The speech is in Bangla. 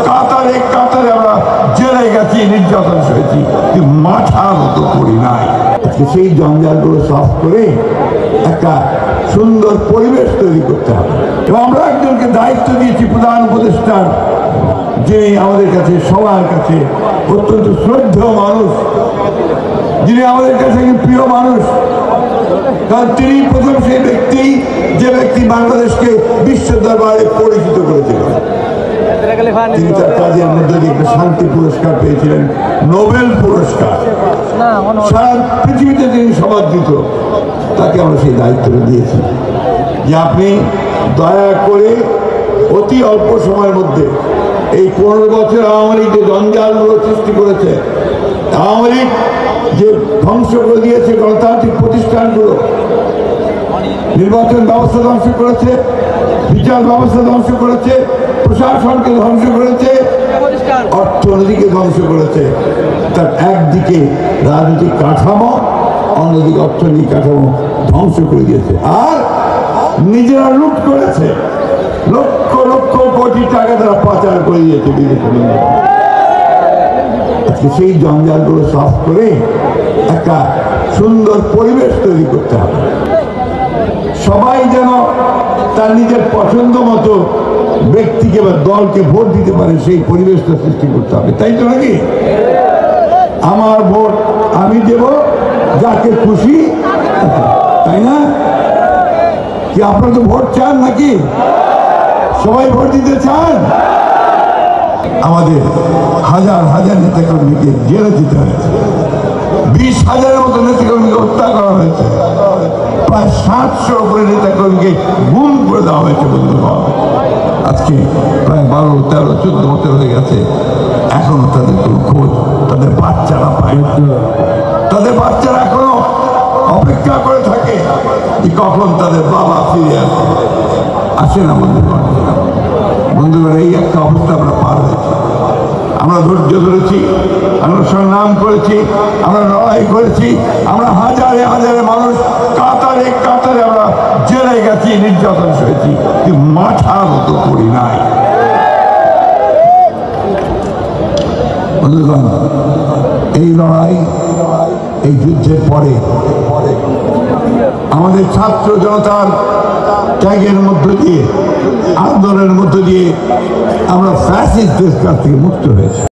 কাতারে কাতারে আমরা জেলে গেছি, নির্যাতন সয়েছি, কিন্তু মাথার মতো করি নাই। সেই জঞ্জালগুলো সফট করে একটা সুন্দর পরিবেশ তৈরি করতে হবে। এবং আমরা একজনকে দায়িত্ব দিয়েছি প্রধান উপদেষ্টার, যিনি আমাদের কাছে সবার কাছে অত্যন্ত শ্রদ্ধেয় মানুষ, যিনি আমাদের কাছে একজন প্রিয় মানুষ। কারণ তিনি প্রথম সেই ব্যক্তি, যে ব্যক্তি বাংলাদেশকে বিশ্ব দরবারে পরিচিত করেছিলেন। তিনি তার কাজের মধ্যে দিয়ে একটা শান্তি পুরস্কার পেয়েছিলেন, নোবেল পুরস্কার। সারা পৃথিবীতে তিনি সমাদৃত। তাকে আমরা সেই দায়িত্বটা দিয়েছি যে আপনি দয়া করে অতি অল্প সময়ের মধ্যে এই 15 বছর আওয়ামী লীগ যে জঞ্জালগুলো সৃষ্টি করেছে, আওয়ামী লীগ যে ধ্বংস করে দিয়েছে গণতান্ত্রিক প্রতিষ্ঠানগুলো, নির্বাচন ব্যবস্থা ধ্বংস করেছে, বিচার ব্যবস্থা ধ্বংস করেছে, প্রশাসনকে ধ্বংস করেছে, অর্থনীতিকে ধ্বংস করেছে। তার একদিকে রাজনৈতিক কাঠামো, অন্যদিকে অর্থনৈতিক কাঠামো ধ্বংস করে দিয়েছে। আর নিজেরা লুট করেছে, লক্ষ লক্ষ কোটি টাকা তারা পাচার করে দিয়েছে বিদেশে। সেই জঞ্জালগুলো সফট করে একটা সুন্দর পরিবেশ তৈরি করতে হবে। সবাই যেন তার নিজের পছন্দ মতো ব্যক্তিকে বা দলকে ভোট দিতে পারে, সেই পরিবেশটা সৃষ্টি করতে হবে। তাই তো নাকি? আমার ভোট আমি দেব যাকে খুশি, তাই না? কি আপনারা তো ভোট চান নাকি? সবাই ভোট দিতে চান? আমাদের হাজার হাজার নেতাকর্মীকে জেলে দিতে হয়েছে, 20,000-এর মতো নেতাকর্মীকে হত্যা করা হয়েছে, প্রায় 700 উপরে নেতাকর্মীকে গুম করে দেওয়া হয়েছে। বন্ধুগণ, আজকে প্রায় 12, 13, 14 বছর হয়ে গেছে, এখনো তাদের কোনো খোঁজ তাদের বাচ্চারা পায় না। তাদের বাচ্চারা এখনো অপেক্ষা করে থাকে যে কখন তাদের বাবা ফিরে আসে না। বন্ধুগণ, এই একটা অবস্থা আমরা পার হয়েছি। আমরা ধৈর্য ধরেছি, আমরা সংগ্রাম করেছি, আমরা লড়াই করেছি, আমরা হাজারে হাজারে মানুষ কাতারে কাতারে আমরা জেলে গেছি, নির্যাতন সয়েছি, কিন্তু মাথার মতো করি নাই। বন্ধুগণ, এই লড়াই, এই যুদ্ধের পরে আমাদের ছাত্র জনতার ত্যাগের মধ্য দিয়ে, আন্দোলনের মধ্য দিয়ে আমরা ফ্যাসিস্টদের কাছ থেকে মুক্ত হয়েছি।